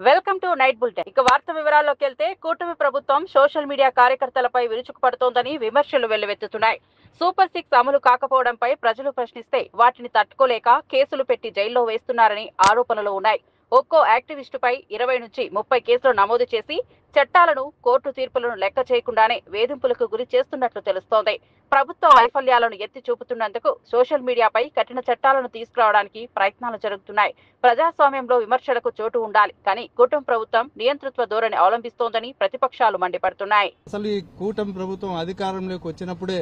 Welcome to night bulletin. ఇక వార్త వివరాల్లోకి వెళ్తే కూటమి ప్రభుత్వం సోషల్ మీడియా కార్యకర్తలపై విరుచుకుపడుతోందని విమర్శలు వెల్లువెత్తుతున్నాయి. సూపర్ 6 అమలు కాకపోవడంపై ప్రజలు ప్రశ్నిస్తే వాటిని తట్టుకోలేక కేసులు పెట్టి జైల్లో వేస్తున్నారని ఆరోపణలు ఉన్నాయి. ఒక్కో యాక్టివిస్టుపై 20 నుంచి 30 కేసులు నమోదు చేసి చట్టాలను, కోర్టు తీర్పులను లెక్క చేయకుండానే వేధింపులకు గురి చేస్తున్నట్లు తెలుస్తోంది. ప్రభుత్వ వైఫల్యాలను ఎత్తి చూపుతున్నందుకు సోషల్ మీడియాపై కఠిన చట్టాలను తీసుకురావడానికి ప్రయత్నాలు జరుగుతున్నాయి. ప్రజాస్వామ్యంలో విమర్శలకు చోటు ఉండాలి, కానీ కూటమి ప్రభుత్వం నియంతృత్వ ధోరణి అవలంబిస్తోందని ప్రతిపక్షాలు మండిపడుతున్నాయి. అసలు ఈ కూటమి ప్రభుత్వం అధికారంలోకి వచ్చినప్పుడే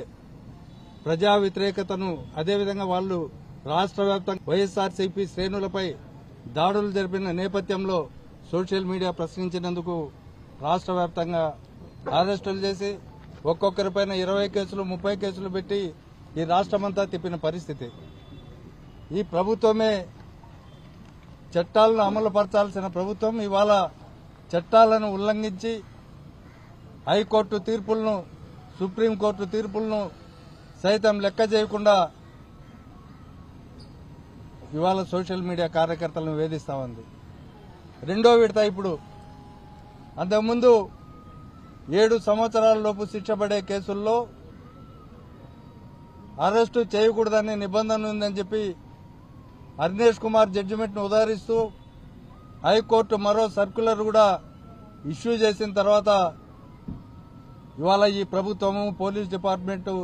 ప్రజా వ్యతిరేకతను, అదేవిధంగా వాళ్ళు రాష్ట్ర వ్యాప్తంగా వైఎస్ఆర్సీపీ శ్రేణులపై దాడులు జరిపిన నేపథ్యంలో సోషల్ మీడియా ప్రశ్నించినందుకు రాష్ట్ర వ్యాప్తంగా అరెస్టులు చేసి ఒక్కొక్కరిపైన 20 కేసులు 30 కేసులు పెట్టి ఈ రాష్ట్రమంతా తిప్పిన పరిస్థితి. ఈ ప్రభుత్వమే చట్టాలను అమలు పరచాల్సిన ప్రభుత్వం ఇవాళ చట్టాలను ఉల్లంఘించి హైకోర్టు తీర్పులను, సుప్రీంకోర్టు తీర్పులను సైతం లెక్క చేయకుండా ఇవాళ సోషల్ మీడియా కార్యకర్తలను వేధిస్తా ఉంది. రెండో విడత ఇప్పుడు. అంతకుముందు 7 సంవత్సరాల లోపు శిక్ష పడే కేసుల్లో అరెస్టు చేయకూడదనే నిబంధన ఉందని చెప్పి అర్నేష్ కుమార్ జడ్జిమెంట్ను ఉదాహరిస్తూ హైకోర్టు మరో సర్క్యులర్ కూడా ఇష్యూ చేసిన తర్వాత ఇవాళ ఈ ప్రభుత్వము, పోలీస్ డిపార్ట్మెంటు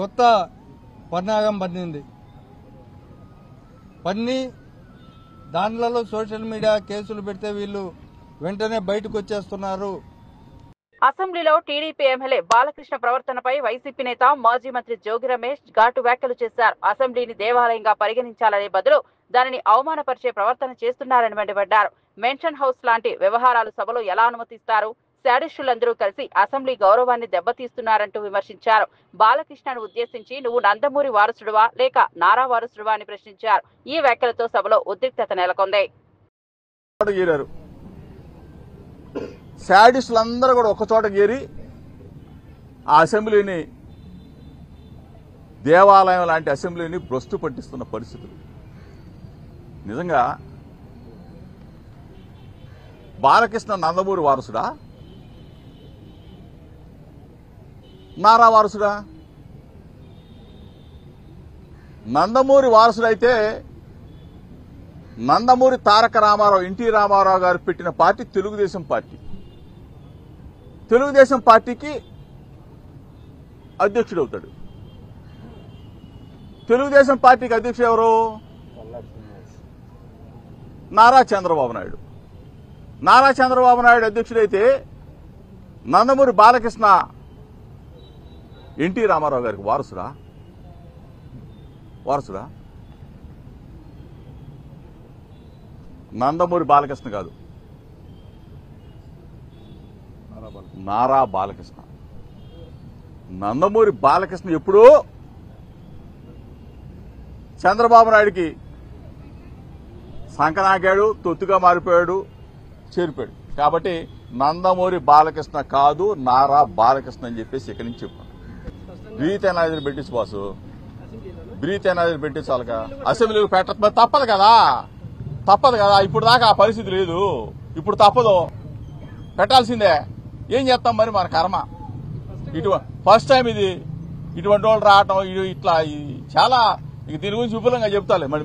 కొత్త పన్నాగం పన్ని దానిలలో సోషల్ మీడియా కేసులు పెడితే వీళ్ళు వెంటనే బయటకు వచ్చేస్తున్నారు. అసెంబ్లీలో టీడీపీ ఎమ్మెల్యే బాలకృష్ణ ప్రవర్తనపై వైసీపీ నేత మాజీ మంత్రి జోగి రమేష్ ఘాటు వ్యాఖ్యలు చేశారు. అసెంబ్లీని దేవాలయంగా పరిగణించాలనే బదులు దానిని అవమానపరిచే ప్రవర్తన చేస్తున్నారని మండిపడ్డారు. మెన్షన్ హౌస్ లాంటి వ్యవహారాలు సభలో ఎలా అనుమతిస్తారు? శాడిస్టులందరూ కలిసి అసెంబ్లీ గౌరవాన్ని దెబ్బతీస్తున్నారంటూ విమర్శించారు. బాలకృష్ణను ఉద్దేశించి నువ్వు నందమూరి వారసుడువా లేక నారా వారసుడువా అని ప్రశ్నించారు. ఈ వ్యాఖ్యలతో సభలో ఉద్రిక్తత నెలకొంది. శాడిస్టులందరూ కూడా ఒకచోట చేరి ఆ అసెంబ్లీని, దేవాలయం లాంటి అసెంబ్లీని భ్రష్టు పట్టిస్తున్న పరిస్థితులు. నిజంగా బాలకృష్ణ నందమూరి వారసుడా, నారా వారసుడా? నందమూరి వారసుడైతే నందమూరి తారక రామారావు, ఎన్టీ రామారావు గారు పెట్టిన పార్టీ తెలుగుదేశం పార్టీ. తెలుగుదేశం పార్టీకి అధ్యక్షుడవుతాడు. తెలుగుదేశం పార్టీకి అధ్యక్షుడు ఎవరు? నారా చంద్రబాబు నాయుడు. నారా చంద్రబాబు నాయుడు అధ్యక్షుడైతే నందమూరి బాలకృష్ణ ఎన్టీ రామారావు గారికి వారసుడా? నందమూరి బాలకృష్ణ కాదు, నారా బాలకృష్ణ. నందమూరి బాలకృష్ణ ఎప్పుడూ చంద్రబాబు నాయుడికి సంకనాగాడు, తొత్తుగా మారిపోయాడు, చేరిపోయాడు. కాబట్టి నందమూరి బాలకృష్ణ కాదు, నారా బాలకృష్ణ అని చెప్పేసి ఇక్కడి నుంచి చెప్పాను. బ్రీత్ ఎనాలజీలు పెట్టించు బాసు, బ్రీత్ ఎనాలజీలు పెట్టించాలిగా. అసెంబ్లీకి పెట్ట తప్పదు కదా. ఇప్పుడు దాకా ఆ పరిస్థితి లేదు, ఇప్పుడు తప్పదు, పెట్టాల్సిందే. ఏం చేస్తాం మరి, మన కర్మ. ఫస్ట్ టైం ఇది, ఇటువంటి వాళ్ళు రావటం ఇట్లా చాలా. ఇక దీని గురించి విపులంగా చెప్తాలే. మరి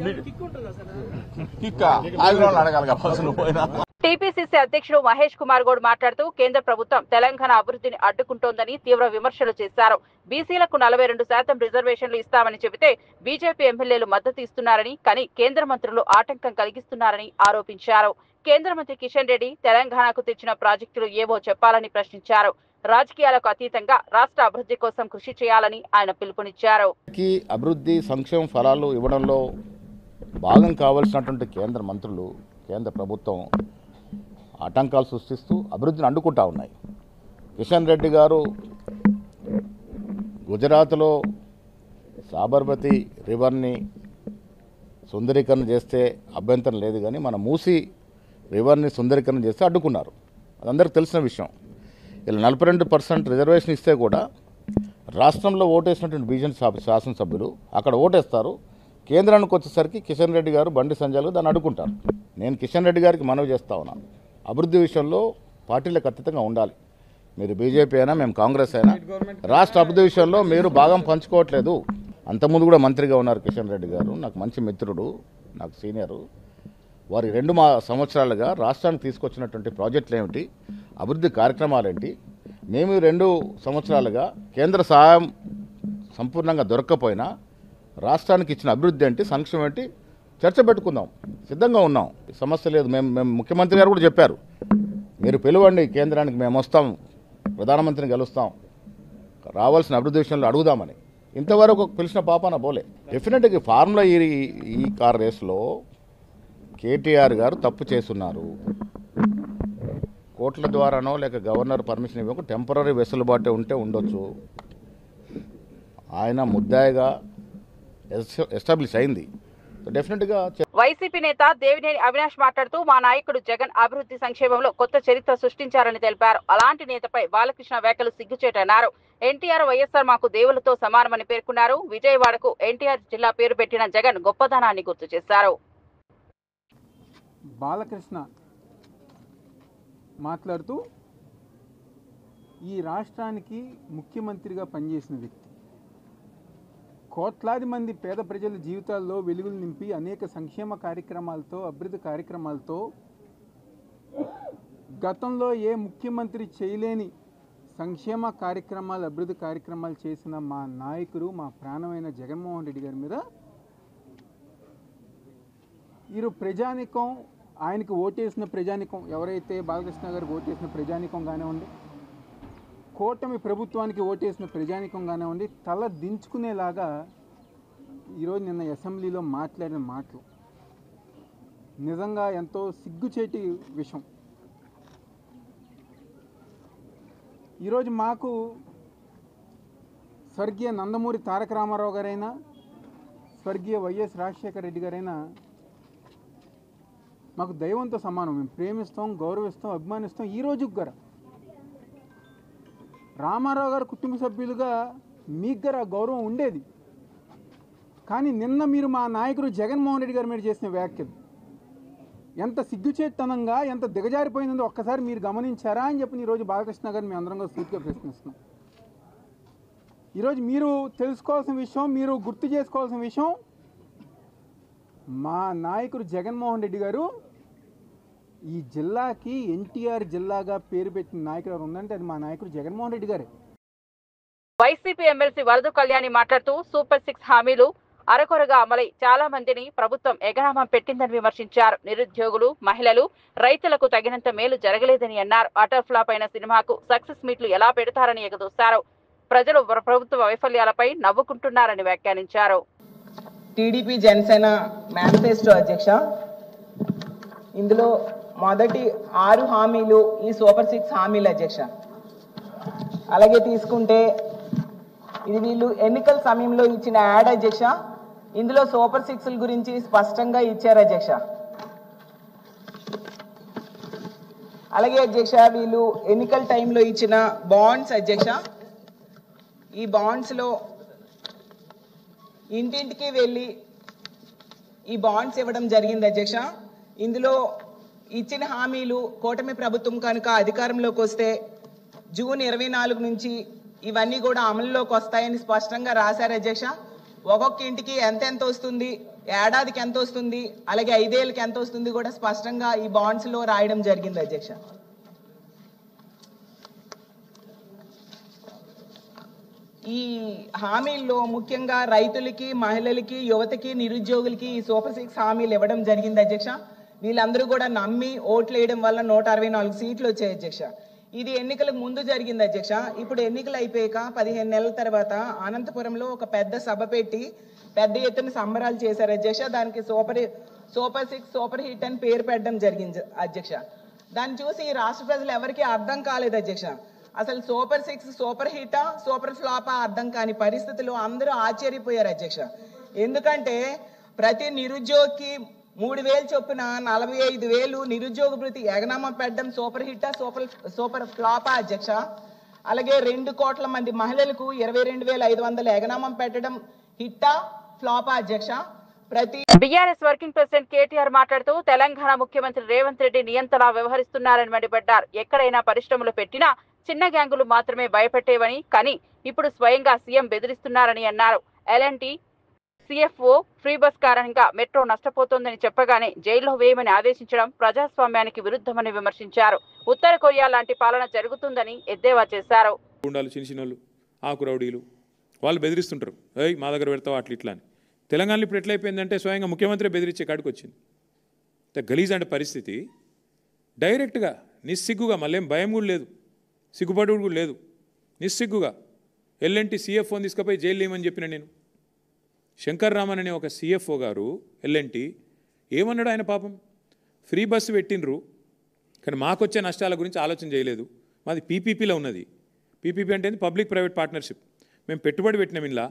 కిక్క ఆవిడ అడగాలి ఫస్ట్ పోయినా. టీపీసీసీ అధ్యక్షుడు మహేష్ కుమార్ గౌడ్ మాట్లాడుతూ కేంద్ర ప్రభుత్వం తెలంగాణ అభివృద్ధిని అడ్డుకుంటోందని తీవ్ర విమర్శలు చేశారు. బీసీలకు 42% రిజర్వేషన్లు ఇస్తామని చెబితే బీజేపీ ఎమ్మెల్యేలు మద్దతు ఇస్తున్నారని, కానీ కేంద్ర మంత్రులు ఆటంకం కలిగిస్తున్నారని ఆరోపించారు. కేంద్ర మంత్రి కిషన్ రెడ్డి తెలంగాణకు తెచ్చిన ప్రాజెక్టులు ఏవో చెప్పాలని ప్రశ్నించారు. రాజకీయాలకు అతీతంగా రాష్ట్ర అభివృద్ధి కోసం కృషి చేయాలని ఆయన పిలుపునిచ్చారు. అభివృద్ధి సంక్షేమ ఫలాలు ఇవ్వడంలో భాగం కావాల్సినటువంటి కేంద్ర మంత్రులు, కేంద్ర ప్రభుత్వం ఆటంకాలు సృష్టిస్తూ అభివృద్ధిని అడ్డుకుంటా ఉన్నాయి. కిషన్ రెడ్డి గారు గుజరాత్లో సాబర్మతి రివర్ని సుందరీకరణ చేస్తే అభ్యంతరం లేదు, కానీ మన మూసీ రివర్ని సుందరీకరణ చేస్తే అడ్డుకున్నారు. అది అందరికీ తెలిసిన విషయం. ఇలా 42% రిజర్వేషన్ ఇస్తే కూడా రాష్ట్రంలో ఓటేసినటువంటి బీజేపీ శాసనసభ్యులు అక్కడ ఓటేస్తారు, కేంద్రానికి వచ్చేసరికి కిషన్ రెడ్డి గారు, బండి సంజయ్ గారు దాన్ని అడుగుంటారు. నేను కిషన్ రెడ్డి గారికి మనవి చేస్తా ఉన్నాను, అభివృద్ధి విషయంలో పార్టీలకు అతీతంగా ఉండాలి. మీరు బీజేపీ అయినా మేము కాంగ్రెస్ అయినా రాష్ట్ర అభివృద్ధి విషయంలో మీరు భాగం పంచుకోవట్లేదు. అంతకుముందు కూడా మంత్రిగా ఉన్నారు కిషన్ రెడ్డి గారు, నాకు మంచి మిత్రుడు, నాకు సీనియరు. వారి 2 సంవత్సరాలుగా రాష్ట్రానికి తీసుకొచ్చినటువంటి ప్రాజెక్టులు ఏమిటి, అభివృద్ధి కార్యక్రమాలు ఏంటి, మేము 2 సంవత్సరాలుగా కేంద్ర సహాయం సంపూర్ణంగా దొరక్కపోయినా రాష్ట్రానికి ఇచ్చిన అభివృద్ధి ఏంటి, సంక్షేమం ఏంటి చర్చ పెట్టుకుందాం, సిద్ధంగా ఉన్నాం, సమస్య లేదు. మేము ముఖ్యమంత్రి గారు కూడా చెప్పారు, మీరు పిలవండి కేంద్రానికి, మేము వస్తాం, ప్రధానమంత్రిని గెలుస్తాం, రావాల్సిన అభివృద్ధి విషయంలో అడుగుదామని. ఇంతవరకు పిలిచిన పాపాన పోలే. డెఫినెట్గా ఫార్ములా ఈ కార్ రేస్లో కేటీఆర్ గారు తప్పు చేస్తున్నారు. కోర్టుల ద్వారానో లేక గవర్నర్ పర్మిషన్ ఇవ్వక టెంపరీ వెసులుబాటు ఉంటే ఉండొచ్చు. ఆయన ముద్దాయిగా ఎస్టాబ్లిష్ అయింది. డెఫినెట్గా వైసీపీ నేత దేవినేని అవినాష్ మాట్లాడుతూ మా నాయకుడు జగన్ అభివృద్ధి సంక్షేమంలో కొత్త చరిత్ర సృష్టించారని తెలిపారు. అలాంటి నేతపై బాలకృష్ణ వ్యాఖ్యలు సిగ్గుచేటన్నారు. ఎన్టీఆర్, వైఎస్ఆర్ మాకు దేవులతో సమానమని పేర్కొన్నారు. విజయవాడకు ఎన్టీఆర్ జిల్లా పేరు పెట్టిన జగన్ గొప్పదనాన్ని గుర్తు చేశారు. బాలకృష్ణ మాట్లాడుతూ ఈ రాష్ట్రానికి ముఖ్యమంత్రిగా పనిచేసిన వ్యక్తి, కోట్లాది మంది పేద ప్రజల జీవితాల్లో వెలుగులు నింపి అనేక సంక్షేమ కార్యక్రమాలతో, అభివృద్ధి కార్యక్రమాలతో గతంలో ఏ ముఖ్యమంత్రి చేయలేని సంక్షేమ కార్యక్రమాలు, అభివృద్ధి కార్యక్రమాలు చేసిన మా నాయకుడు, మా ప్రాణమైన జగన్మోహన్ రెడ్డి గారి మీద ఈరోజు ప్రజానికం, ఆయనకు ఓటేసిన ప్రజానికం, ఎవరైతే బాలకృష్ణ గారికి ఓటేసిన ప్రజానికం కానివ్వండి, కూటమి ప్రభుత్వానికి ఓటేసిన ప్రజానికం కానివ్వండి, తల దించుకునేలాగా ఈరోజు నిన్న అసెంబ్లీలో మాట్లాడిన మాటలు నిజంగా ఎంతో సిగ్గుచేటి విషయం. ఈరోజు మాకు స్వర్గీయ నందమూరి తారక రామారావు గారైనా, స్వర్గీయ వైఎస్ రాజశేఖర రెడ్డి గారైనా మాకు దైవంతో సమానం. మేము ప్రేమిస్తాం, గౌరవిస్తాం, అభిమానిస్తాం. ఈ రోజుకి గారు రామారావు గారు కుటుంబ సభ్యులుగా మీకు గారు ఆ గౌరవం ఉండేది. కానీ నిన్న మీరు మా నాయకుడు జగన్మోహన్ రెడ్డి గారి మీద చేసిన వ్యాఖ్యలు ఎంత సిగ్గుచేతనంగా, ఎంత దిగజారిపోయిందో ఒక్కసారి మీరు గమనించారా అని చెప్పి ఈరోజు బాలకృష్ణ గారు మేము అందరం సూటిగా ప్రశ్నిస్తున్నాం. ఈరోజు మీరు తెలుసుకోవాల్సిన విషయం, మీరు గుర్తు చేసుకోవాల్సిన విషయం, మా నాయకుడు జగన్మోహన్ రెడ్డి గారు ఈ జిల్లాకి ఎన్టీఆర్ జిల్లాగా పేరు పెట్టిన నాయకుడు ఎవరు ఉందంటే అది మా నాయకుడు జగన్మోహన్ రెడ్డి గారే. వైసీపీ ఎమ్మెల్సీ వరద కళ్యాణి మాట్లాడుతూ సూపర్ 6 హామీలు అరకొరగా అమలై చాలా మందిని ప్రభుత్వం ఎగనామం పెట్టిందని విమర్శించారు. నిరుద్యోగులు, మహిళలు, రైతులకు తగినంత మేలు జరగలేదని అన్నారు. అటర్ ఫ్లాప్ అయిన సినిమాకు సక్సెస్ మీట్లు ఎలా పెడతారని ఎగదోశారు. ప్రజలు ప్రభుత్వ వైఫల్యాలపై నవ్వుకుంటున్నారని వ్యాఖ్యానించారు. టీడీపీ జనసేన మేనిఫెస్టో అధ్యక్ష, ఇందులో మొదటి 6 హామీలు ఈ సూపర్ 6 హామీలు అధ్యక్ష. అలాగే తీసుకుంటే ఇది వీళ్ళు ఎన్నికల సమయంలో ఇచ్చిన యాడ్ అధ్యక్ష. ఇందులో సూపర్ 6ల గురించి స్పష్టంగా ఇచ్చారు అధ్యక్ష. అలాగే అధ్యక్ష వీళ్ళు ఎన్నికల టైంలో ఇచ్చిన బాండ్స్ అధ్యక్ష, ఈ బాండ్స్లో ఇంటింటికి వెళ్ళి ఈ బాండ్స్ ఇవ్వడం జరిగింది అధ్యక్ష. ఇందులో ఇచ్చిన హామీలు కూటమి ప్రభుత్వం కనుక అధికారంలోకి వస్తే జూన్ 24 నుంచి ఇవన్నీ కూడా అమలులోకి వస్తాయని స్పష్టంగా రాశారు అధ్యక్ష. ఒక్కొక్క ఇంటికి ఎంత వస్తుంది, ఏడాదికి ఎంత వస్తుంది, అలాగే 5 ఏళ్ళకి ఎంత వస్తుంది కూడా స్పష్టంగా ఈ బాండ్స్లో రాయడం జరిగింది అధ్యక్ష. ఈ హామీల్లో ముఖ్యంగా రైతులకి, మహిళలకి, యువతకి, నిరుద్యోగులకి ఈ సూపర్ 6 హామీలు ఇవ్వడం జరిగింది అధ్యక్ష. వీళ్ళందరూ కూడా నమ్మి ఓట్లు వేయడం వల్ల 164 సీట్లు వచ్చాయి అధ్యక్ష. ఇది ఎన్నికలకు ముందు జరిగింది అధ్యక్ష. ఇప్పుడు ఎన్నికలు అయిపోయాక 15 నెలల తర్వాత అనంతపురంలో ఒక పెద్ద సభ పెట్టి పెద్ద ఎత్తున సంబరాలు చేశారు అధ్యక్ష. దానికి సూపర్ 6 సూపర్ హిట్ అని పేరు పెట్టడం జరిగింది అధ్యక్ష. దాన్ని చూసి ఈ రాష్ట్ర ప్రజలు ఎవరికి అర్థం కాలేదు అధ్యక్ష. అసలు సూపర్ 6 సూపర్ హిటా, సూపర్ ఫ్లాపా అర్థం కాని పరిస్థితులు అందరూ ఆశ్చర్యపోయారు అధ్యక్ష. ఎందుకంటే ప్రతి నిరుద్యోగికి 3,000 చొప్పున 45,000 నిరుద్యోగ భృతి ఎగనామా పెట్టడం సూపర్ హిట్టా, సూపర్ ఫ్లాపా అధ్యక్ష. అలాగే 2 కోట్ల మంది మహిళలకు 22,500 ఎగనామం పెట్టడం హిట్టా, ఫ్లాపా అధ్యక్ష. బీఆర్ఎస్ వర్కింగ్ ప్రెసిడెంట్ కేటీఆర్ మాట్లాడుతూ తెలంగాణ ముఖ్యమంత్రి రేవంత్ రెడ్డి నియంతలా వ్యవహరిస్తున్నారని మండిపడ్డారు. ఎక్కడైనా పరిశ్రమలు పెట్టినా చిన్న గ్యాంగులు మాత్రమే భయపెట్టేవని, కానీ ఇప్పుడు స్వయంగా సీఎం బెదిరిస్తున్నారని అన్నారు. ఎల్ఎన్టీ సిఎఫ్ఓ ఫ్రీ బస్ కారణంగా మెట్రో నష్టపోతోందని చెప్పగానే జైల్లో వేయమని ఆదేశించడం ప్రజాస్వామ్యానికి విరుద్ధమని విమర్శించారు. ఉత్తర కొరియా లాంటి పాలన జరుగుతుందని ఎద్దేవా చేశారు. చిన్న ఆకు రౌడీలు వాళ్ళు బెదిరిస్తుంటారు, మా దగ్గర పెడతావు అట్లా ఇట్లా అని. తెలంగాణలో ఇప్పుడు ఎట్లయిపోయిందంటే స్వయంగా ముఖ్యమంత్రి బెదిరించే కాడికి వచ్చింది. గలీజ్ అంటే పరిస్థితి. డైరెక్ట్గా నిస్సిగ్గుగా, మళ్ళేం భయం కూడా లేదు, సిగ్గుపడు కూడా లేదు, నిస్సిగ్గుగా ఎల్ఎన్టీ సిఎఫ్ఓని తీసుకుపోయి జైలు వేయమని చెప్పిన నేను. శంకర్ రామన్ అనే ఒక సిఎఫ్ఓ గారు ఎల్ఎన్టీ ఏమన్నాడు ఆయన? పాపం ఫ్రీ బస్సు పెట్టినరు, కానీ మాకొచ్చే నష్టాల గురించి ఆలోచన చేయలేదు. మాది పీపీపీలో ఉన్నది. పీపీపీ అంటే పబ్లిక్ ప్రైవేట్ పార్ట్నర్షిప్. మేము పెట్టుబడి పెట్టినాం ఇలా.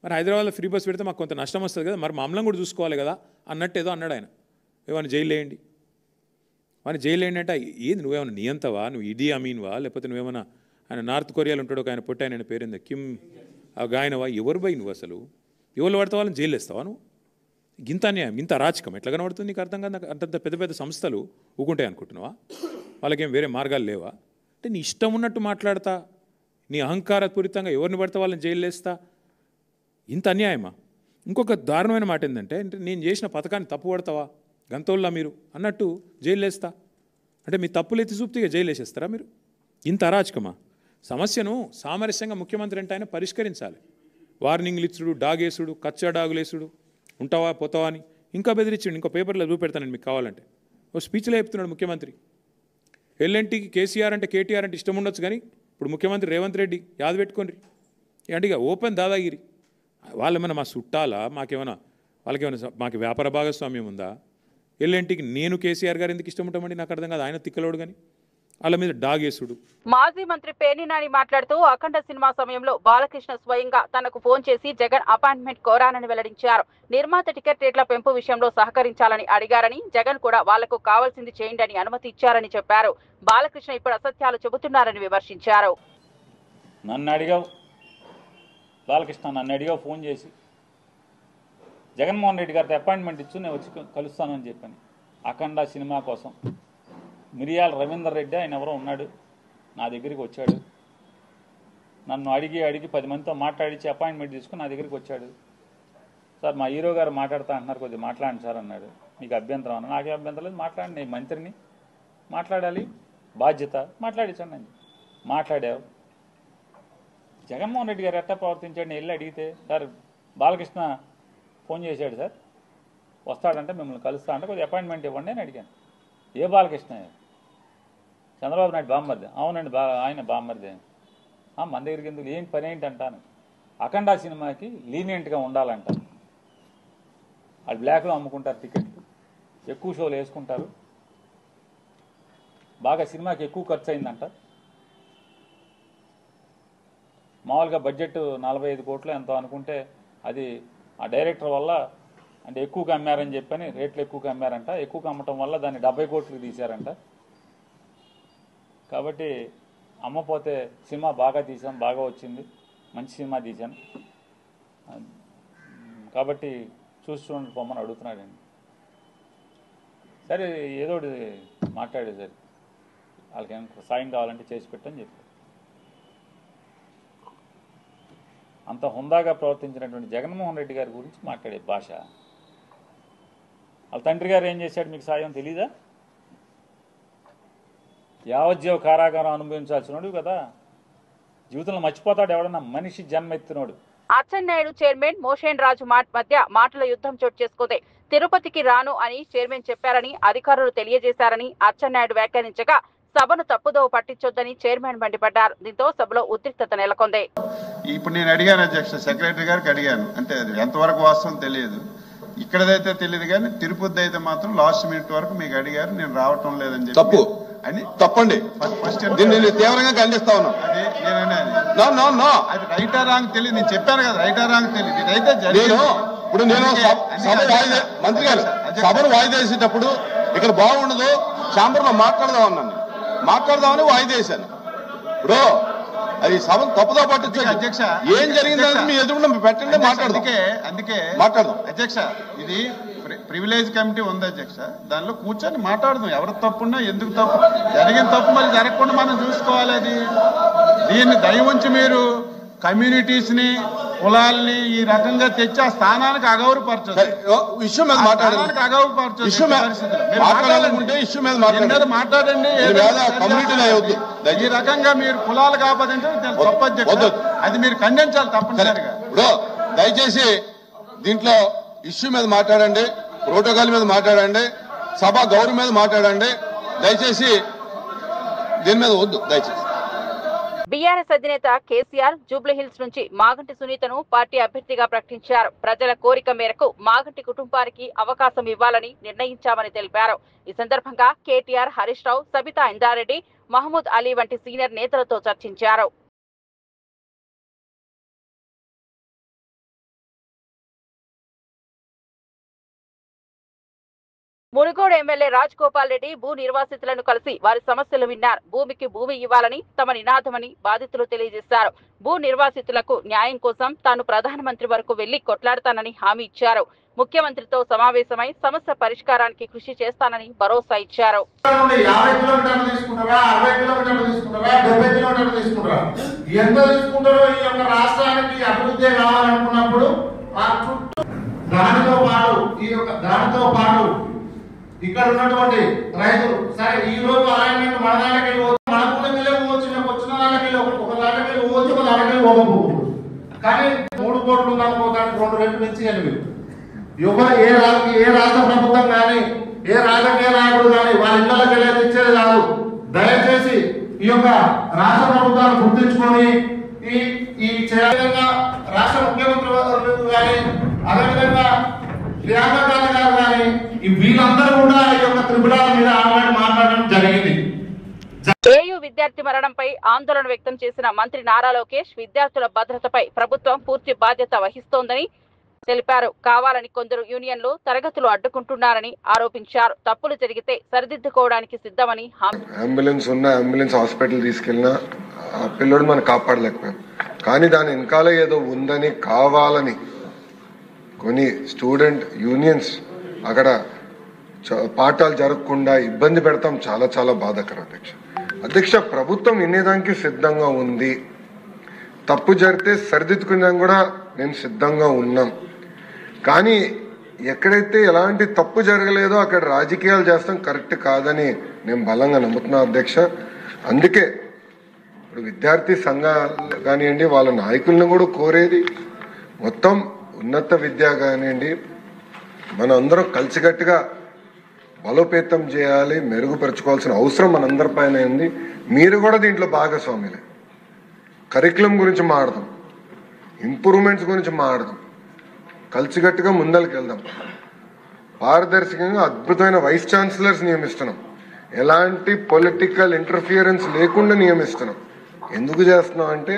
మరి హైదరాబాద్లో ఫ్రీ బస్ పెడితే మాకు కొంత నష్టం వస్తుంది కదా, మరి మమ్మల్ని కూడా చూసుకోవాలి కదా అన్నట్టు ఏదో అన్నాడు ఆయన. ఏమైనా జైలు వేయండి, వాడిని జైలు వేయండి అంటే ఏది నువ్వేమన్నా నియంతవా, నువ్వు ఇడీ అమీన్వా, లేకపోతే నువ్వేమన్నా ఆయన నార్త్ కొరియాలో ఉంటాడు ఒక ఆయన పొట్టి ఆయన పేరుందా కిమ్ గాయనవా, ఎవరు పోయి నువ్వు అసలు ఎవరు పడతా వాళ్ళని జైలు వేస్తావా నువ్వు? ఇంత అన్యాయం, ఇంత అరాచకం ఎట్లా కనబడుతుంది నీకు అర్థం కాదు. అంతంత పెద్ద పెద్ద సంస్థలు ఊకుంటాయి అనుకుంటున్నావా? వాళ్ళకేం వేరే మార్గాలు లేవా? అంటే నీ ఇష్టం ఉన్నట్టు మాట్లాడతా, నీ అహంకారపూరితంగా ఎవరిని పడితే వాళ్ళని జైలు వేస్తా, ఇంత అన్యాయమా? ఇంకొక దారుణమైన మాట ఏంటంటే, నేను చేసిన పథకాన్ని తప్పు పడతావా గంతోళ్ళ మీరు అన్నట్టు జైలు వేస్తా అంటే మీ తప్పులు ఎత్తి చూపుతూ జైలు వేసేస్తారా మీరు? ఇంత అరాచకమా? సమస్యను సామరస్యంగా ముఖ్యమంత్రి అంటే ఆయన పరిష్కరించాలి. వార్నింగ్లు ఇచ్చుడు, డాగేసుడు, కచ్చా డాగులేసుడు, ఉంటావా పోతావా అని ఇంకా బెదిరించాడు. ఇంకో పేపర్లో చూపెడతానండి మీకు కావాలంటే. ఓ స్పీచ్లో చెప్తున్నాడు ముఖ్యమంత్రి. ఎల్ఎన్టీకి కేసీఆర్ అంటే కేటీఆర్ అంటే ఇష్టం ఉండొచ్చు, కానీ ఇప్పుడు ముఖ్యమంత్రి రేవంత్ రెడ్డి యాద పెట్టుకోండి అంటే ఇక ఓపెన్ దాదాగిరి. వాళ్ళేమైనా మా చుట్టాలా, మాకేమైనా వాళ్ళకేమైనా మాకు వ్యాపార భాగస్వామ్యం ఉందా? ఎల్ఎన్టీకి నేను కేసీఆర్ గారు ఎందుకు ఇష్టం ఉంటామండి నాకు అర్థం కాదు. ఆయన తిక్కలోడు కానీ వాళ్ళ మీద డాగేసుడు. మాజీ మంత్రి పేర్ని నాని మాట్లాడుతూ అఖండ సినిమా సమయంలో బాలకృష్ణ స్వయంగా తనకు ఫోన్ చేసి జగన్ అపాయింట్మెంట్ కోరానని వెల్లడించారు. నిర్మాత టికెట్ రేట్ల పెంపు విషయంలో సహకరించాలని అడిగారని, జగన్ కూడా వాళ్లకు కావాల్సింది చేయండి అని అనుమతి ఇచ్చారని చెప్పారు. బాలకృష్ణ ఇప్పుడు అసత్యాలు చెబుతున్నారని విమర్శించారు. నన్ను అడిగావు బాలకృష్ణ, నన్ను అడిగావు ఫోన్ చేసి జగన్మోహన్ రెడ్డి గారితో అపాయింట్మెంట్ ఇచ్చు నేను వచ్చి కలుస్తానని చెప్పాను. అఖండ సినిమా కోసం మిరియాల రవీందర్ రెడ్డి ఆయన ఎవరో ఉన్నాడు, నా దగ్గరికి వచ్చాడు. నన్ను అడిగి 10 మందితో మాట్లాడించి అపాయింట్మెంట్ తీసుకుని నా దగ్గరికి వచ్చాడు. సార్ మా హీరో గారు మాట్లాడుతా అంటున్నారు, కొద్దిగా మాట్లాడండి సార్ అన్నాడు. మీకు అభ్యంతరం అన్నా? నాకే అభ్యంతరం లేదు, మాట్లాడండి, నేను మంత్రిని, మాట్లాడాలి, బాధ్యత, మాట్లాడించండి అని మాట్లాడావు. జగన్మోహన్ రెడ్డి గారు ఎట్టా ప్రవర్తించాడు? నేను వెళ్ళి అడిగితే, సార్ బాలకృష్ణ ఫోన్ చేశాడు సార్, వస్తాడంటే మిమ్మల్ని కలుస్తా అంటే కొద్దిగా అపాయింట్మెంట్ ఇవ్వండి అని అడిగాను. ఏ బాలకృష్ణ? చంద్రబాబు నాయుడు బామ్మర్ది. అవునండి, ఆయన బామ్మర్ది. మన దగ్గరికి ఎందుకు, ఏం పని ఏంటి అంటాను. అఖండ సినిమాకి లీనియంట్గా ఉండాలంట. వాళ్ళు బ్లాక్లో అమ్ముకుంటారు టికెట్లు, ఎక్కువ షోలు వేసుకుంటారు, బాగా సినిమాకి ఎక్కువ ఖర్చు అయిందంట. మామూలుగా బడ్జెట్ 45 కోట్లు ఎంతో అనుకుంటే అది ఆ డైరెక్టర్ వల్ల అంటే ఎక్కువగా అమ్మారని చెప్పని రేట్లు ఎక్కువగా అమ్మారంట. ఎక్కువగా అమ్మటం వల్ల దాన్ని 70 కోట్లకు తీశారంట. కాబట్టి అమ్మపోతే సినిమా బాగా తీసాం, బాగా వచ్చింది, మంచి సినిమా తీశాను, కాబట్టి చూసి చూడండి పొమ్మని అడుగుతున్నాడండి. సరే ఏదో మాట్లాడే సరే వాళ్ళకి ఏమైనా సాయం కావాలంటే చేసి పెట్టని చెప్పారు. అంత హుందాగా ప్రవర్తించినటువంటి జగన్మోహన్ రెడ్డి గారి గురించి మాట్లాడే భాష. వాళ్ళ తండ్రి గారు ఏం చేశాడు మీకు సాయం తెలీదా? యావజ్జీవ కారాగారం అనుభవించాల్సినోడు కదా, జీవితంలో మర్చిపోతాడు ఎవడన్నా మనిషి జన్మెత్తినోడు. అచ్చెన్నాయుడు చైర్మన్ మోషన్ రాజు మధ్య మాటల యుద్ధం చోటు చేసుకుంది. తిరుపతికి రాను అని చైర్మన్ చెప్పారని అధికారులు తెలియజేశారని అచ్చెన్నాయుడు వ్యాఖ్యానించగా సభను తప్పుదోవ పట్టించొద్దని చైర్మన్ మండిపడ్డారు. దీంతో సభలో ఉద్రిక్తత నెలకొంది. ఇప్పుడు నేను అడిగాను అధ్యక్ష, సెక్రటరీ గారికి అడిగాను, అంటే అది ఎంతవరకు వాస్తవం తెలియదు, ఇక్కడదైతే తెలియదు కానీ తిరుపతి అయితే మాత్రం లాస్ట్ మినిట్ వరకు మీకు అడిగారు, నేను రావటం లేదని చెప్పి. తప్పు అని తప్పండి, ఫస్ట్ తీవ్రంగా ఖండిస్తా ఉన్నాను. అది నేను అది రైటా రాంగ్ తెలియదు, నేను చెప్పాను కదా రైటా రాంగ్ తెలియదు, ఇదైతే జరిగింది. ఇప్పుడు నేను మంత్రి గారు సభను వాయిదా వేసేటప్పుడు ఇక్కడ బాగుండదు ఛాంబర్లో మాట్లాడదామన్నాను, మాట్లాడదామని వాయిదా వేశాను. ఇప్పుడు అది సభను తప్పుదో పట్టించండి. అధ్యక్ష ఏం జరిగిందని మీ ఎదురుకుండా పెట్టండి, మాట్లాడదాం. అందుకే మాట్లాడదాం. అధ్యక్ష, ఇది ప్రివిలేజ్ కమిటీ ఉంది అధ్యక్ష, దానిలో కూర్చొని మాట్లాడదాం. ఎవరు తప్పున్నా ఎందుకు తప్పు జరిగిన తప్పు మళ్ళీ జరగకుండా మనం చూసుకోవాలి. అది దీన్ని దయ ఉంచి మీరు కమ్యూనిటీస్ ని కులాలని ఈ రకంగా తెచ్చి ఆ స్థానానికి అగౌరవపరచదు. ఇష్యూ మీద మాట్లాడాలంటే అగౌరవపరచదు ఇష్యూ మీద మాట్లాడండి. ఈ రకంగా మీరు కులాలు కాపాదంటే తప్పు అధ్యక్ష, అది మీరు ఖండించాలి తప్పనిసరిగా. ఇప్పుడు దయచేసి దీంట్లో ఇష్యూ మీద మాట్లాడండి, ప్రోటోకాల్ మీద మాట్లాడండి, సభ గౌరవం మీద మాట్లాడండి. దయచేసి దీని మీద వద్దు. దయచేసి బీఆర్ఎస్ అధినేత కేసీఆర్ జూబ్లీహిల్స్ నుంచి మాగంటి సునీతను పార్టీ అభ్యర్థిగా ప్రకటించారు. ప్రజల కోరిక మేరకు మాగంటి కుటుంబానికి అవకాశం ఇవ్వాలని నిర్ణయించామని తెలిపారు. ఈ సందర్భంగా కేటీఆర్, హరీష్ రావు, సబితా ఇంద్రారెడ్డి, మహమూద్ అలీ వంటి సీనియర్ నేతలతో చర్చించారు. మునుగోడు ఎమ్మెల్యే రాజగోపాల్ రెడ్డి భూ నిర్వాసితులను కలిసి వారి సమస్యలు విన్నారు. భూమికి భూమి ఇవ్వాలని తమ నినాదమని బాధితులు తెలియజేశారు. భూ నిర్వాసితులకు న్యాయం కోసం తాను ప్రధానమంత్రి వరకు వెళ్లి కొట్లాడతానని హామీ ఇచ్చారు. ముఖ్యమంత్రితో సమావేశమై సమస్య పరిష్కారానికి కృషి చేస్తానని భరోసా ఇచ్చారు. 50 కిలోమీటర్లు తీసుకుంటారా, 60 కిలోమీటర్లు తీసుకుంటారా, 70 కిలోమీటర్లు తీసుకుంటారా, ఎంత తీసుకుంటారో ఈ యొక్క రాష్ట్రానికి అభివృద్ధి కావాలనుకున్నప్పుడు ఆ చుట్టూ దానితో పాటు ఇక్కడ ఉన్నటువంటి రైతులు సరే ఈ రోజు అలాంటి మన దానికి మనకున్న పోవచ్చు, మేము వచ్చిన దానికి ఒక దానికి పోవచ్చు, ఒక దానికి పోకపోవచ్చు. కానీ 3 కోట్లు దానికి 2 రెట్లు పెంచి ఏ రాష్ట్ర ప్రభుత్వం కానీ ఏ రాజకీయ నాయకుడు కానీ వాళ్ళ ఇళ్లకి వెళ్ళేది ఇచ్చేది కాదు. దయచేసి ఈ యొక్క రాష్ట్ర ప్రభుత్వాన్ని గుర్తించుకొని ఈ విధంగా రాష్ట్ర ముఖ్యమంత్రి కానీ అదేవిధంగా ప్రియాంక గాంధీ గారు కానీ వీళ్ళందరూ కూడా ఈ యొక్క త్రిపురాల మీద మాట్లాడడం జరిగింది. ఏయూ విద్యార్థి మరణంపై ఆందోళన వ్యక్తం చేసిన మంత్రి నారా లోకేష్ విద్యార్థుల భద్రతపై ప్రభుత్వం పూర్తి బాధ్యత వహిస్తోందని తెలిపారు. కావాలని కొందరు యూనియన్లు తరగతులు అడ్డుకుంటున్నారని ఆరోపించారు. తప్పులు జరిగితే సరిదిద్దుకోవడానికి సిద్ధమని అంబులెన్స్ హాస్పిటల్ తీసుకెళ్ళినా ఆ పిల్లడు మనం కాపాడలేకపోయాం. కానీ దాని వెనకాల ఏదో ఉందని కావాలని కొన్ని స్టూడెంట్ యూనియన్స్ అక్కడ పాఠాలు జరగకుండా ఇబ్బంది పెడతాం. చాలా చాలా బాధాకరం అధ్యక్ష. ప్రభుత్వం వినేదానికి సిద్ధంగా ఉంది. తప్పు జరిగితే సరిదిద్దుకునేదానికి కూడా మేము సిద్ధంగా ఉన్నాం. కానీ ఎక్కడైతే ఎలాంటి తప్పు జరగలేదో అక్కడ రాజకీయాలు చేస్తాం కరెక్ట్ కాదని నేను బలంగా నమ్ముతున్నా అధ్యక్ష. అందుకే ఇప్పుడు విద్యార్థి సంఘాలు కానివ్వండి, వాళ్ళ నాయకులను కూడా కోరేది మొత్తం ఉన్నత విద్య కానివ్వండి, మనం అందరం కలిసికట్టుగా బలోపేతం చేయాలి, మెరుగుపరచుకోవాల్సిన అవసరం మనందరి పైన ఉంది. మీరు కూడా దీంట్లో భాగస్వాములే. కరికులం గురించి మాట్లాడదాం, ఇంప్రూవ్మెంట్స్ గురించి మాట్లాడదాం, కలిసికట్టుగా ముందరికి వెళ్దాం. పారదర్శకంగా అద్భుతమైన వైస్ ఛాన్సలర్స్ నియమిస్తున్నాం. ఎలాంటి పొలిటికల్ ఇంటర్ఫియరెన్స్ లేకుండా నియమిస్తున్నాం. ఎందుకు చేస్తున్నాం అంటే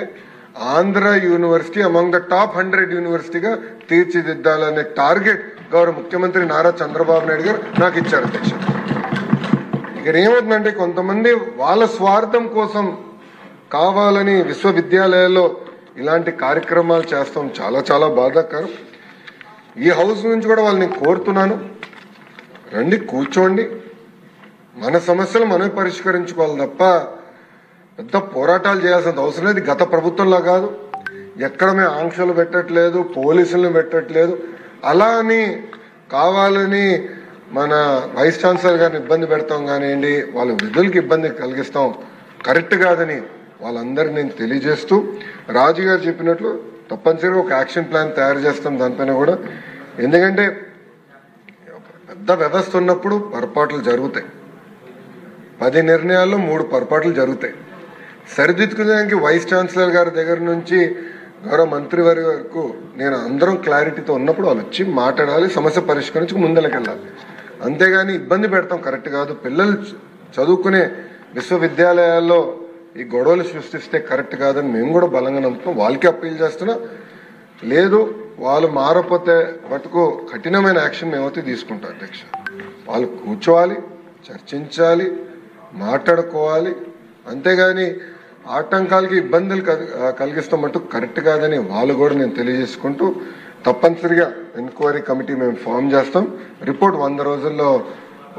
Andhra university among the top 100 యూనివర్సిటీగా తీర్చిదిద్దాలనే టార్గెట్ గౌరవ ముఖ్యమంత్రి నారా చంద్రబాబు నాయుడు గారు నాకు ఇచ్చారు అధ్యక్ష. ఇక్కడ ఏమవుతుందంటే కొంతమంది వాళ్ళ స్వార్థం కోసం కావాలని విశ్వవిద్యాలయాల్లో ఇలాంటి కార్యక్రమాలు చేస్తాం. చాలా చాలా బాధాకరం. ఈ హౌస్ నుంచి కూడా వాళ్ళని కోరుతున్నాను, రండి కూర్చోండి, మన సమస్యలు మనమే పరిష్కరించుకోవాలి తప్ప పెద్ద పోరాటాలు చేయాల్సినంత అవసరం లేదు. గత ప్రభుత్వంలా కాదు, ఎక్కడ మేము ఆంక్షలు పెట్టట్లేదు, పోలీసులను పెట్టట్లేదు. అలా అని కావాలని మన వైస్ ఛాన్సలర్ గారిని ఇబ్బంది పెడతాం కానివ్వండి, వాళ్ళ విధులకి ఇబ్బంది కలిగిస్తాం కరెక్ట్ కాదని వాళ్ళందరినీ నేను తెలియజేస్తూ, రాజు గారు చెప్పినట్లు తప్పనిసరిగా ఒక యాక్షన్ ప్లాన్ తయారు చేస్తాం దానిపైన కూడా. ఎందుకంటే పెద్ద వ్యవస్థ ఉన్నప్పుడు పొరపాట్లు జరుగుతాయి. 10 నిర్ణయాల్లో 3 పొరపాట్లు జరుగుతాయి. సరిదిద్దుకునేదానికి వైస్ ఛాన్సలర్ గారి దగ్గర నుంచి గౌరవ మంత్రి వారి వరకు నేను అందరం క్లారిటీతో ఉన్నప్పుడు వాళ్ళు వచ్చి మాట్లాడాలి, సమస్య పరిష్కరించి ముందరకెళ్ళాలి. అంతేగాని ఇబ్బంది పెడతాం కరెక్ట్ కాదు. పిల్లలు చదువుకునే విశ్వవిద్యాలయాల్లో ఈ గొడవలు సృష్టిస్తే కరెక్ట్ కాదని మేము కూడా బలంగా నమ్ముతాం. వాళ్ళకి అప్పీల్ చేస్తున్నా. లేదు వాళ్ళు మారపోతే మటుకు కఠినమైన యాక్షన్ మేమైతే తీసుకుంటాం అధ్యక్ష. వాళ్ళు కూర్చోవాలి, చర్చించాలి, మాట్లాడుకోవాలి. అంతేగాని ఆటంకాలకి ఇబ్బందులు కలిగిస్తామంటూ కరెక్ట్ కాదని వాళ్ళు కూడా నేను తెలియజేసుకుంటూ తప్పనిసరిగా ఎంక్వైరీ కమిటీ మేము ఫామ్ చేస్తాం. రిపోర్ట్ 100 రోజుల్లో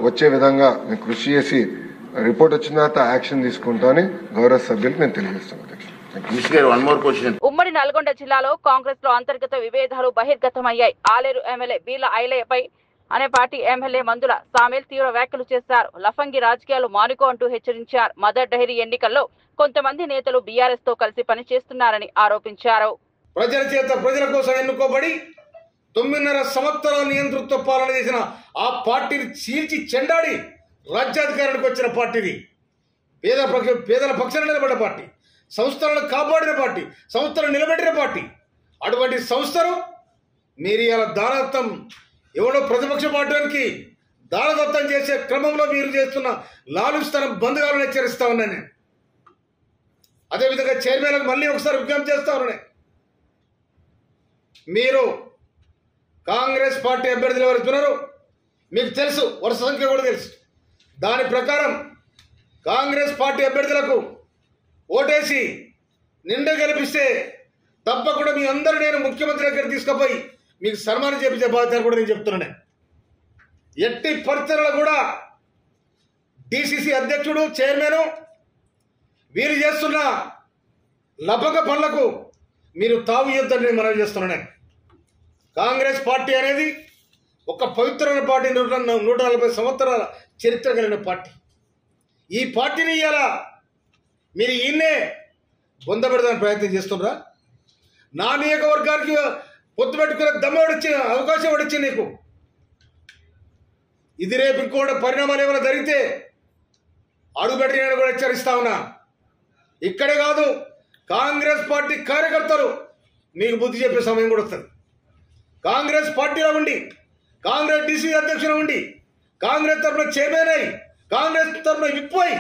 వచ్చే విధంగా మేము కృషి చేసి రిపోర్ట్ వచ్చిన తర్వాత యాక్షన్ తీసుకుంటామని గౌరవ సభ్యులకు నేను తెలియజేస్తాను. ఉమ్మడి నల్గొండ జిల్లాలో కాంగ్రెస్ లో అంతర్గత విభేదాలు బహిర్గతమయ్యాయి. ఆలేరు ఎమ్మెల్యే బీర్ల ఐలయ్యపై అనే పార్టీ ఎమ్మెల్యే మందుల సామేల్ తీవ్ర వ్యాఖ్యలు చేశారు. లఫంగి రాజకీయాలు మానుకో అంటూ హెచ్చరించారు. మదర్ డైరీ ఎన్నికల్లో కొంతమంది నేతలు బీఆర్ఎస్ తో కలిసి పనిచేస్తున్నారని ఆరోపించారు. ప్రజల చేత ప్రజల కోసం ఎన్నుకోబడి 9.5 సంవత్సరాల నియంతృత్వ పాలన చేసిన ఆ పార్టీని చీల్చి చెండాడి రాజ్యాధికారానికి వచ్చిన పార్టీని, పేదల పక్షాన నిలబడ్డ పార్టీ, సంస్థలను కాపాడిన పార్టీ, సంస్థలను నిలబెట్టిన పార్టీ. అటువంటి సంస్థను మీరు ఇలా దానదత్తం ఎవడో ప్రతిపక్ష పార్టీకి దానదత్తం చేసే క్రమంలో మీరు చేస్తున్న లాలుస్తనం బంధుగాలను హెచ్చరిస్తా ఉన్నాను నేను. అదేవిధంగా చైర్మన్లకు మళ్ళీ ఒకసారి విజ్ఞప్తి చేస్తా ఉన్నాను. మీరు కాంగ్రెస్ పార్టీ అభ్యర్థులు ఎవరుతున్నారో మీకు తెలుసు, వరుస సంఖ్య కూడా తెలుసు. దాని ప్రకారం కాంగ్రెస్ పార్టీ అభ్యర్థులకు ఓటేసి నిండా గెలిపిస్తే తప్పకుండా మీ అందరూ నేను ముఖ్యమంత్రి దగ్గర తీసుకుపోయి మీకు సన్మానం చేపించే బాధ్యత కూడా నేను చెప్తున్నాను. ఎట్టి పరిస్థితుల్లో కూడా డిసిసి అధ్యక్షుడు, చైర్మన్ వీరు చేస్తున్న లభక పనులకు మీరు తావు ఇవ్వద్దని నేను మనవి చేస్తున్నాను. కాంగ్రెస్ పార్టీ అనేది ఒక పవిత్రమైన పార్టీ, 140 సంవత్సరాల చరిత్ర కలిగిన పార్టీ. ఈ పార్టీని ఇయ్యాలా మీరు ఈయన్నే పొందబెడదాని ప్రయత్నం చేస్తున్నారా? నా నియోజకవర్గానికి పొత్తు పెట్టుకునే దమ్మడిచ్చిన అవకాశం వచ్చింది నీకు. ఇది రేపు ఇంకోటి పరిణామాలు ఏమైనా జరిగితే అడుగుపెట్టి నేను కూడా హెచ్చరిస్తా ఉన్నా. ఇక్కడే కాదు, కాంగ్రెస్ పార్టీ కార్యకర్తలు మీకు బుద్ధి చెప్పే సమయం కూడా వస్తుంది. కాంగ్రెస్ పార్టీలో ఉండి, కాంగ్రెస్ డిసి అధ్యక్షులు ఉండి, కాంగ్రెస్ తరఫున చైర్మన్ అయి, కాంగ్రెస్ తరఫున విప్ అయి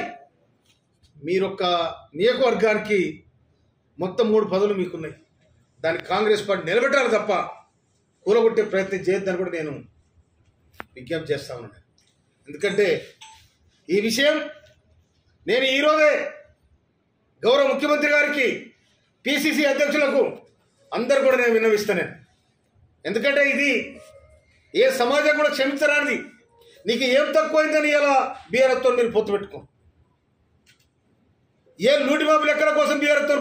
మీరొక్క నియోజకవర్గానికి మొత్తం 3 పదవులు మీకున్నాయి. దాన్ని కాంగ్రెస్ పార్టీ నిలబెట్టాలి తప్ప కూలగొట్టే ప్రయత్నం చేయొద్దని కూడా నేను విజ్ఞప్తి చేస్తా ఉన్నాను. ఎందుకంటే ఈ విషయం నేను ఈరోజే గౌరవ ముఖ్యమంత్రి గారికి, పిసిసి అధ్యక్షులకు అందరు కూడా నేను విన్నవిస్తాను. ఎందుకంటే ఇది ఏ సమాజం కూడా క్షమించరానిది. నీకు ఏం తక్కువైందని ఇలా బీఆర్ఎస్తో మీరు పొత్తు పెట్టుకో. ఏ లూటి బాబు లెక్కల కోసం బీఆర్ఎస్తో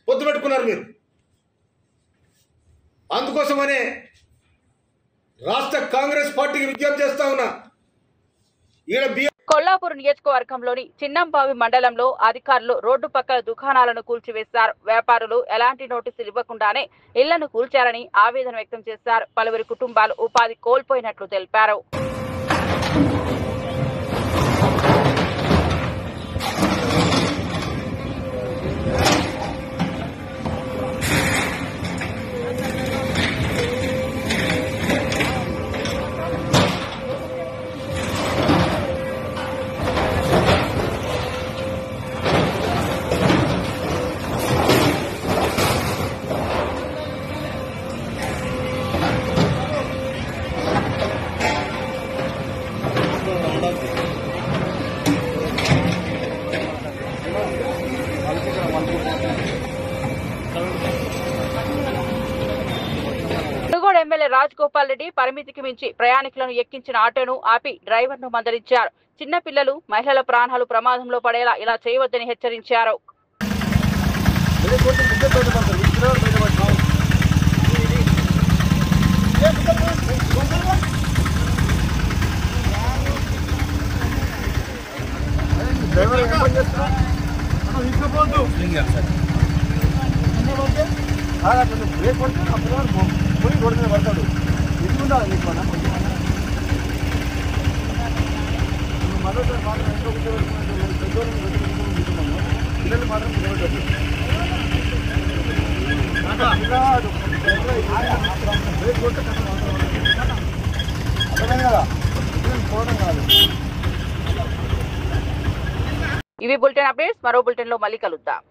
పొత్తు పెట్టుకున్నారు మీరు. అందుకోసమనే రాష్ట్ర కాంగ్రెస్ పార్టీకి విజ్ఞప్తి చేస్తా ఉన్నా. కొల్లాపూర్ నియోజకవర్గంలోని చిన్నంబావి మండలంలో అధికారులు రోడ్డు పక్కల దుకాణాలను కూల్చివేశారు. వ్యాపారులు ఎలాంటి నోటీసులు ఇవ్వకుండానే ఇళ్లను కూల్చారని ఆవేదన వ్యక్తం చేశారు. పలువురి కుటుంబాలు ఉపాధి కోల్పోయినట్లు తెలిపారు. ఎమ్మెల్యే రాజగోపాల్ రెడ్డి పరిమితికి మించి ప్రయాణికులను ఎక్కించిన ఆటోను ఆపి డ్రైవర్ను మందలించారు. చిన్న పిల్లలు, మహిళల ప్రాణాలు ప్రమాదంలో పడేలా ఇలా చేయవద్దని హెచ్చరించారు. పడతాడు ఎందుకుంటా పిల్లలు మాత్రం ఇవి బులెటిన్ అప్డేట్స్. మరో బులెటిన్ లో మళ్ళీ కలుద్దాం.